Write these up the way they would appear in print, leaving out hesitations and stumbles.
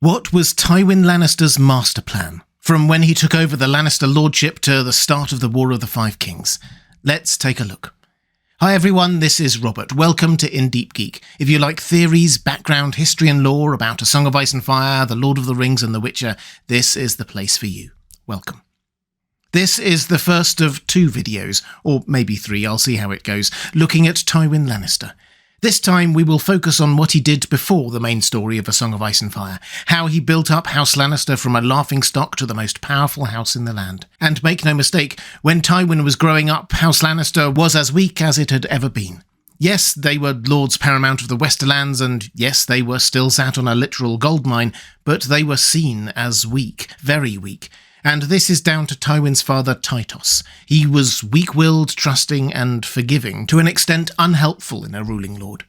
What was Tywin Lannister's master plan, from when he took over the Lannister lordship to the start of the War of the Five Kings? Let's take a look. Hi everyone, this is Robert. Welcome to In Deep Geek. If you like theories, background, history and lore about A Song of Ice and Fire, The Lord of the Rings and The Witcher, this is the place for you. Welcome. This is the first of 2 videos, or maybe 3, I'll see how it goes, looking at Tywin Lannister. This time we will focus on what he did before the main story of A Song of Ice and Fire, how he built up House Lannister from a laughingstock to the most powerful house in the land. And make no mistake, when Tywin was growing up, House Lannister was as weak as it had ever been. Yes, they were Lords Paramount of the Westerlands, and yes, they were still sat on a literal goldmine, but they were seen as weak, very weak. And this is down to Tywin's father, Tytos. He was weak-willed, trusting, and forgiving, to an extent unhelpful in a ruling lord.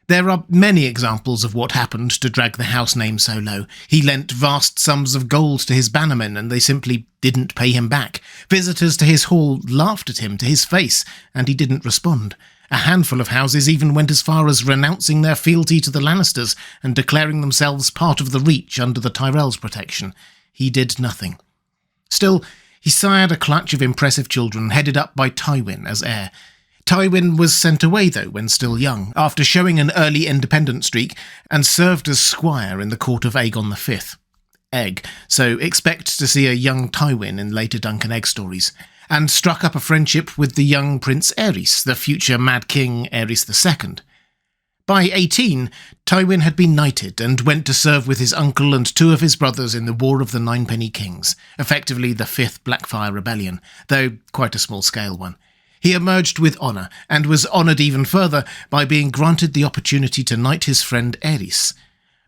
There are many examples of what happened to drag the house name so low. He lent vast sums of gold to his bannermen, and they simply didn't pay him back. Visitors to his hall laughed at him to his face, and he didn't respond. A handful of houses even went as far as renouncing their fealty to the Lannisters and declaring themselves part of the Reach under the Tyrell's protection. He did nothing. Still, he sired a clutch of impressive children, headed up by Tywin as heir. Tywin was sent away, though, when still young, after showing an early independent streak, and served as squire in the court of Aegon V. Egg, so expect to see a young Tywin in later Dunk and Egg stories, and struck up a friendship with the young Prince Aerys, the future Mad King Aerys II. By 18, Tywin had been knighted and went to serve with his uncle and 2 of his brothers in the War of the Ninepenny Kings, effectively the 5th Blackfire Rebellion, though quite a small-scale one. He emerged with honour, and was honoured even further by being granted the opportunity to knight his friend Aerys.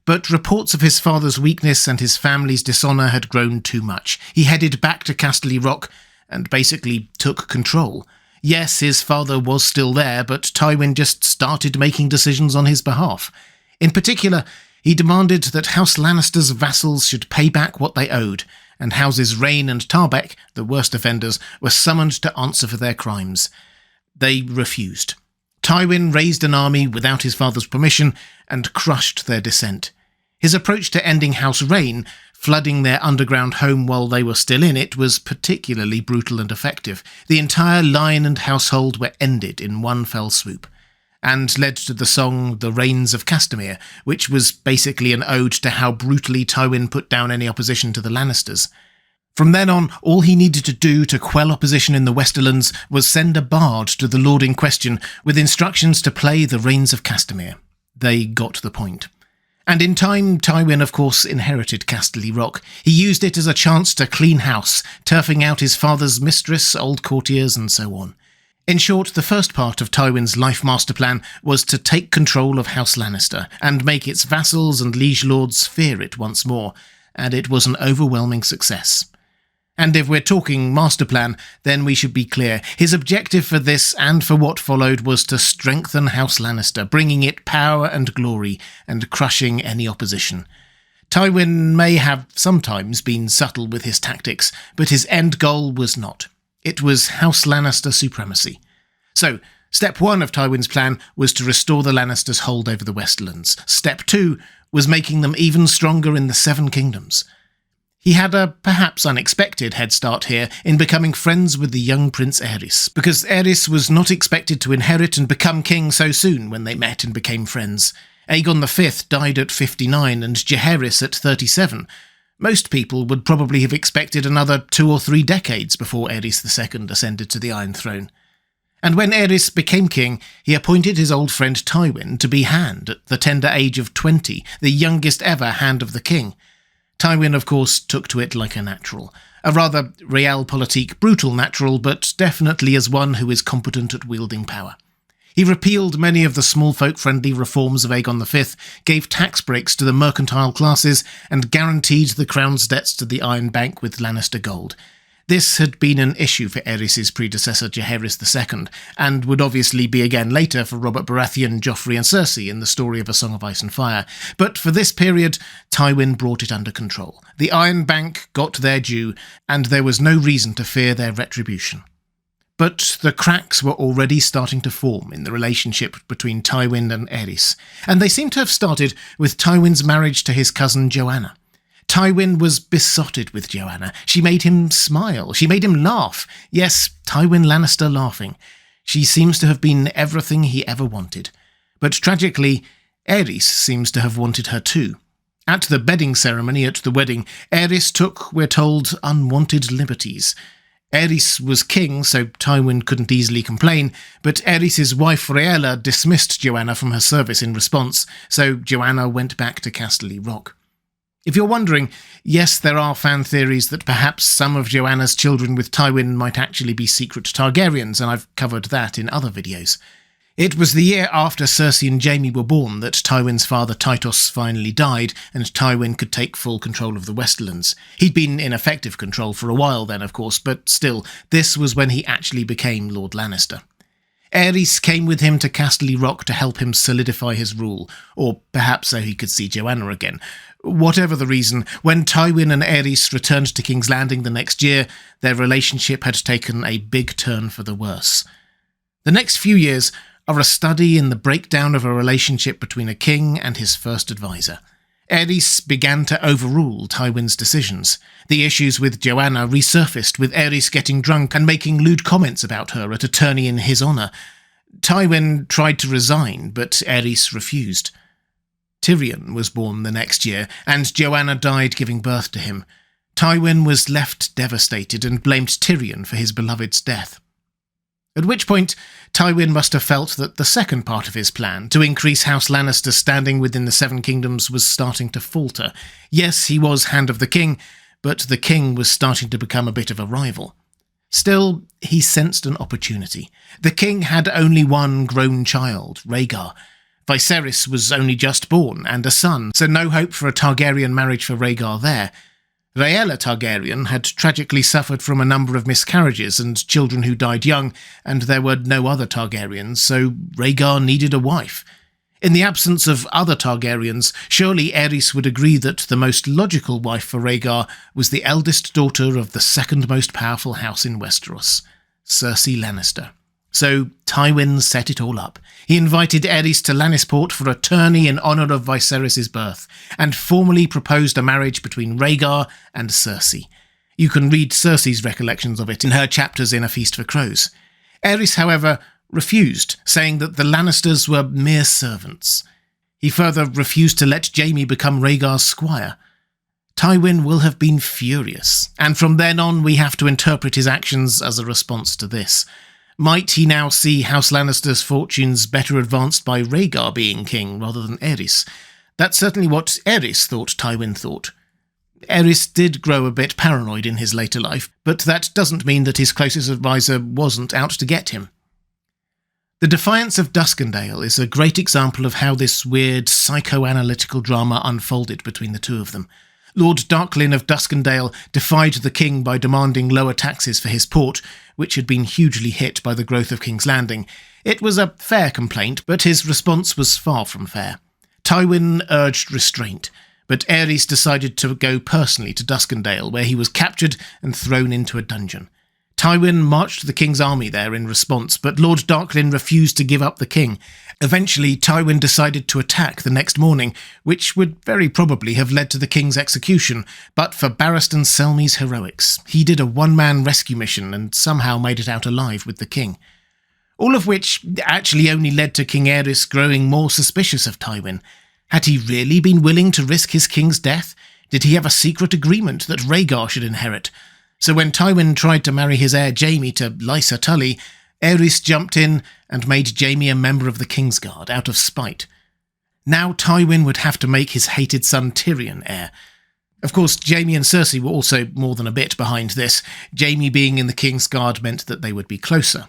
But reports of his father's weakness and his family's dishonour had grown too much. He headed back to Casterly Rock and basically took control. Yes, his father was still there, but Tywin just started making decisions on his behalf. In particular, he demanded that House Lannister's vassals should pay back what they owed, and Houses Reyne and Tarbeck, the worst offenders, were summoned to answer for their crimes. They refused. Tywin raised an army without his father's permission and crushed their dissent. His approach to ending House Reyne, flooding their underground home while they were still in it, was particularly brutal and effective. The entire line and household were ended in one fell swoop, and led to the song The Rains of Castamere, which was basically an ode to how brutally Tywin put down any opposition to the Lannisters. From then on, all he needed to do to quell opposition in the Westerlands was send a bard to the lord in question with instructions to play The Rains of Castamere. They got the point. And in time, Tywin, of course, inherited Casterly Rock. He used it as a chance to clean house, turfing out his father's mistress, old courtiers, and so on. In short, the first part of Tywin's life master plan was to take control of House Lannister, and make its vassals and liege lords fear it once more, and it was an overwhelming success. And if we're talking master plan, then we should be clear. His objective for this and for what followed was to strengthen House Lannister, bringing it power and glory, and crushing any opposition. Tywin may have sometimes been subtle with his tactics, but his end goal was not. It was House Lannister supremacy. So, step 1 of Tywin's plan was to restore the Lannisters' hold over the Westerlands. Step 2 was making them even stronger in the Seven Kingdoms. He had a perhaps unexpected head start here in becoming friends with the young Prince Aerys, because Aerys was not expected to inherit and become king so soon when they met and became friends. Aegon V died at 59 and Jaehaerys at 37. Most people would probably have expected another 2 or 3 decades before Aerys II ascended to the Iron Throne. And when Aerys became king, he appointed his old friend Tywin to be Hand at the tender age of 20, the youngest ever Hand of the King. Tywin, of course, took to it like a natural. A rather realpolitik brutal natural, but definitely as one who is competent at wielding power. He repealed many of the small folk-friendly reforms of Aegon V, gave tax breaks to the mercantile classes, and guaranteed the crown's debts to the Iron Bank with Lannister gold. This had been an issue for Aerys' predecessor Jaehaerys II, and would obviously be again later for Robert Baratheon, Joffrey and Cersei in the story of A Song of Ice and Fire. But for this period, Tywin brought it under control. The Iron Bank got their due, and there was no reason to fear their retribution. But the cracks were already starting to form in the relationship between Tywin and Aerys, and they seem to have started with Tywin's marriage to his cousin Joanna. Tywin was besotted with Joanna. She made him smile. She made him laugh. Yes, Tywin Lannister laughing. She seems to have been everything he ever wanted. But tragically, Aerys seems to have wanted her too. At the bedding ceremony at the wedding, Aerys took, we're told, unwanted liberties. Aerys was king, so Tywin couldn't easily complain, but Aerys' wife Rhaella dismissed Joanna from her service in response, so Joanna went back to Casterly Rock. If you're wondering, yes, there are fan theories that perhaps some of Joanna's children with Tywin might actually be secret Targaryens, and I've covered that in other videos. It was the year after Cersei and Jaime were born that Tywin's father Tytos finally died, and Tywin could take full control of the Westerlands. He'd been in effective control for a while then, of course, but still, this was when he actually became Lord Lannister. Aerys came with him to Casterly Rock to help him solidify his rule, or perhaps so he could see Joanna again. Whatever the reason, when Tywin and Aerys returned to King's Landing the next year, their relationship had taken a big turn for the worse. The next few years are a study in the breakdown of a relationship between a king and his first advisor. Aerys began to overrule Tywin's decisions. The issues with Joanna resurfaced, with Aerys getting drunk and making lewd comments about her at a tourney in his honour. Tywin tried to resign, but Aerys refused. Tyrion was born the next year, and Joanna died giving birth to him. Tywin was left devastated and blamed Tyrion for his beloved's death. At which point, Tywin must have felt that the second part of his plan, to increase House Lannister's standing within the Seven Kingdoms, was starting to falter. Yes, he was Hand of the King, but the king was starting to become a bit of a rival. Still, he sensed an opportunity. The king had only one grown child, Rhaegar. Viserys was only just born, and a son, so no hope for a Targaryen marriage for Rhaegar there. Rhaella Targaryen had tragically suffered from a number of miscarriages and children who died young, and there were no other Targaryens, so Rhaegar needed a wife. In the absence of other Targaryens, surely Aerys would agree that the most logical wife for Rhaegar was the eldest daughter of the second most powerful house in Westeros, Cersei Lannister. So Tywin set it all up. He invited Aerys to Lannisport for a tourney in honour of Viserys' birth, and formally proposed a marriage between Rhaegar and Cersei. You can read Cersei's recollections of it in her chapters in A Feast for Crows. Aerys, however, refused, saying that the Lannisters were mere servants. He further refused to let Jaime become Rhaegar's squire. Tywin will have been furious, and from then on we have to interpret his actions as a response to this. Might he now see House Lannister's fortunes better advanced by Rhaegar being king rather than Aerys? That's certainly what Aerys thought Tywin thought. Aerys did grow a bit paranoid in his later life, but that doesn't mean that his closest advisor wasn't out to get him. The Defiance of Duskendale is a great example of how this weird psychoanalytical drama unfolded between the two of them. Lord Darklyn of Duskendale defied the king by demanding lower taxes for his port, which had been hugely hit by the growth of King's Landing. It was a fair complaint, but his response was far from fair. Tywin urged restraint, but Aerys decided to go personally to Duskendale, where he was captured and thrown into a dungeon. Tywin marched the king's army there in response, but Lord Darklyn refused to give up the king. Eventually, Tywin decided to attack the next morning, which would very probably have led to the king's execution, but for Barristan Selmy's heroics. He did a one-man rescue mission and somehow made it out alive with the king. All of which actually only led to King Aerys growing more suspicious of Tywin. Had he really been willing to risk his king's death? Did he have a secret agreement that Rhaegar should inherit? So when Tywin tried to marry his heir Jaime to Lysa Tully, Aerys jumped in and made Jaime a member of the Kingsguard out of spite. Now Tywin would have to make his hated son Tyrion heir. Of course, Jaime and Cersei were also more than a bit behind this. Jaime being in the Kingsguard meant that they would be closer.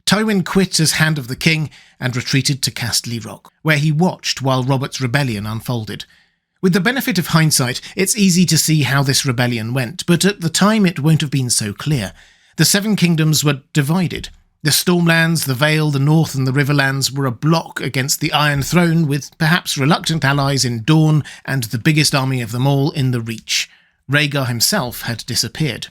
Tywin quit as Hand of the King and retreated to Casterly Rock, where he watched while Robert's rebellion unfolded. With the benefit of hindsight, it's easy to see how this rebellion went, but at the time it won't have been so clear. The Seven Kingdoms were divided. The Stormlands, the Vale, the North and the Riverlands were a block against the Iron Throne, with perhaps reluctant allies in Dorne and the biggest army of them all in the Reach. Rhaegar himself had disappeared.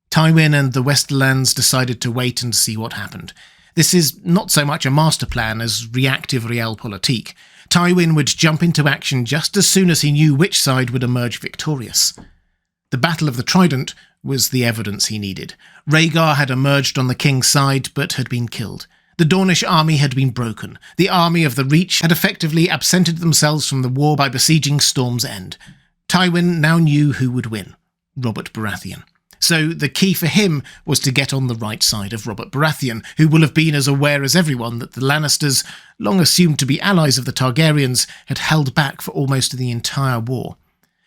Tywin and the Westerlands decided to wait and see what happened. This is not so much a master plan as reactive realpolitik. Tywin would jump into action just as soon as he knew which side would emerge victorious. The Battle of the Trident was the evidence he needed. Rhaegar had emerged on the king's side, but had been killed. The Dornish army had been broken. The army of the Reach had effectively absented themselves from the war by besieging Storm's End. Tywin now knew who would win: Robert Baratheon. So the key for him was to get on the right side of Robert Baratheon, who will have been as aware as everyone that the Lannisters, long assumed to be allies of the Targaryens, had held back for almost the entire war.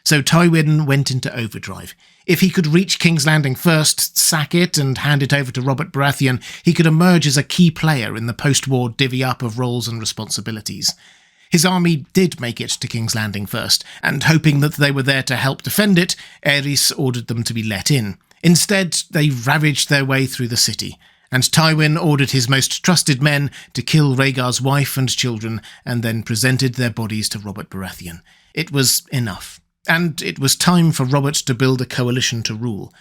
So Tywin went into overdrive. If he could reach King's Landing first, sack it, and hand it over to Robert Baratheon, he could emerge as a key player in the post-war divvy-up of roles and responsibilities. His army did make it to King's Landing first, and hoping that they were there to help defend it, Aerys ordered them to be let in. Instead, they ravaged their way through the city, and Tywin ordered his most trusted men to kill Rhaegar's wife and children, and then presented their bodies to Robert Baratheon. It was enough. And it was time for Robert to build a coalition to rule.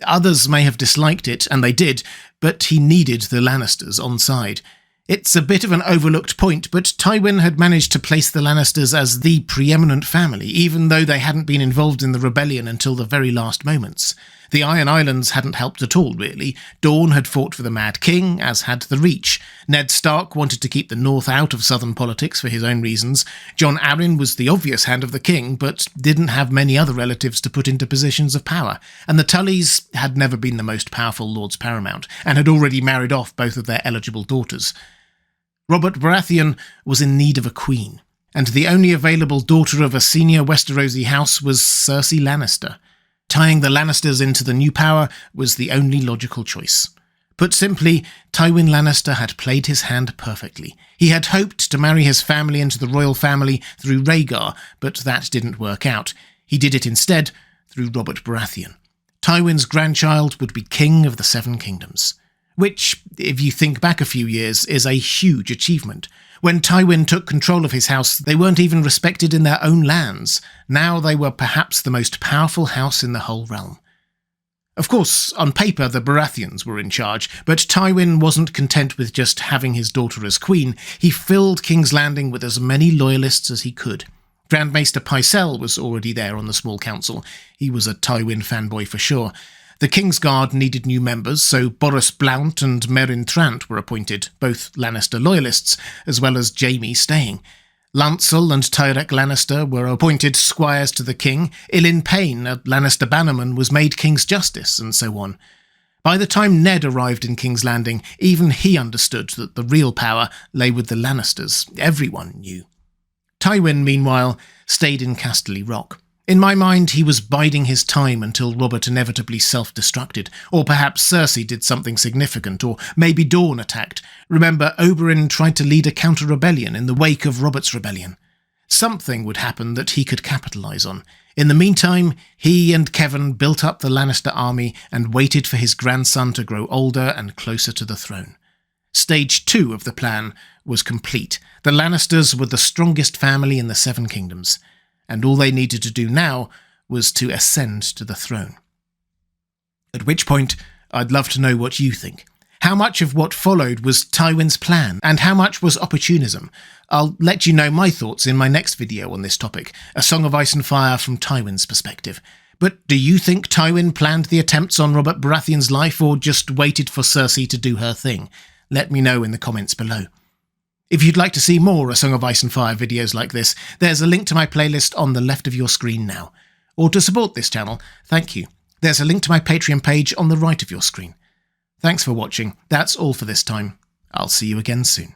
Others may have disliked it, and they did, but he needed the Lannisters on side. It's a bit of an overlooked point, but Tywin had managed to place the Lannisters as the preeminent family, even though they hadn't been involved in the rebellion until the very last moments. The Iron Islands hadn't helped at all, really. Dorne had fought for the Mad King, as had the Reach. Ned Stark wanted to keep the North out of southern politics for his own reasons. Jon Arryn was the obvious hand of the king, but didn't have many other relatives to put into positions of power. And the Tullys had never been the most powerful Lords Paramount, and had already married off both of their eligible daughters. Robert Baratheon was in need of a queen, and the only available daughter of a senior Westerosi house was Cersei Lannister. Tying the Lannisters into the new power was the only logical choice. Put simply, Tywin Lannister had played his hand perfectly. He had hoped to marry his family into the royal family through Rhaegar, but that didn't work out. He did it instead through Robert Baratheon. Tywin's grandchild would be king of the Seven Kingdoms. Which, if you think back a few years, is a huge achievement. When Tywin took control of his house, they weren't even respected in their own lands. Now they were perhaps the most powerful house in the whole realm. Of course, on paper the Baratheons were in charge, but Tywin wasn't content with just having his daughter as queen. He filled King's Landing with as many loyalists as he could. Grand Maester Pycelle was already there on the small council. He was a Tywin fanboy for sure. The Kingsguard needed new members, so Boris Blount and Meryn Trant were appointed, both Lannister loyalists, as well as Jaime staying. Lancel and Tyrek Lannister were appointed squires to the king. Ilyn Payne, a Lannister bannerman, was made King's Justice, and so on. By the time Ned arrived in King's Landing, even he understood that the real power lay with the Lannisters. Everyone knew. Tywin, meanwhile, stayed in Casterly Rock. In my mind, he was biding his time until Robert inevitably self-destructed, or perhaps Cersei did something significant, or maybe Dorne attacked. Remember, Oberyn tried to lead a counter-rebellion in the wake of Robert's rebellion. Something would happen that he could capitalise on. In the meantime, he and Kevin built up the Lannister army and waited for his grandson to grow older and closer to the throne. Stage 2 of the plan was complete. The Lannisters were the strongest family in the Seven Kingdoms, and all they needed to do now was to ascend to the throne. At which point, I'd love to know what you think. How much of what followed was Tywin's plan, and how much was opportunism? I'll let you know my thoughts in my next video on this topic, A Song of Ice and Fire from Tywin's perspective. But do you think Tywin planned the attempts on Robert Baratheon's life, or just waited for Cersei to do her thing? Let me know in the comments below. If you'd like to see more A Song of Ice and Fire videos like this, there's a link to my playlist on the left of your screen now. Or to support this channel, thank you. There's a link to my Patreon page on the right of your screen. Thanks for watching. That's all for this time. I'll see you again soon.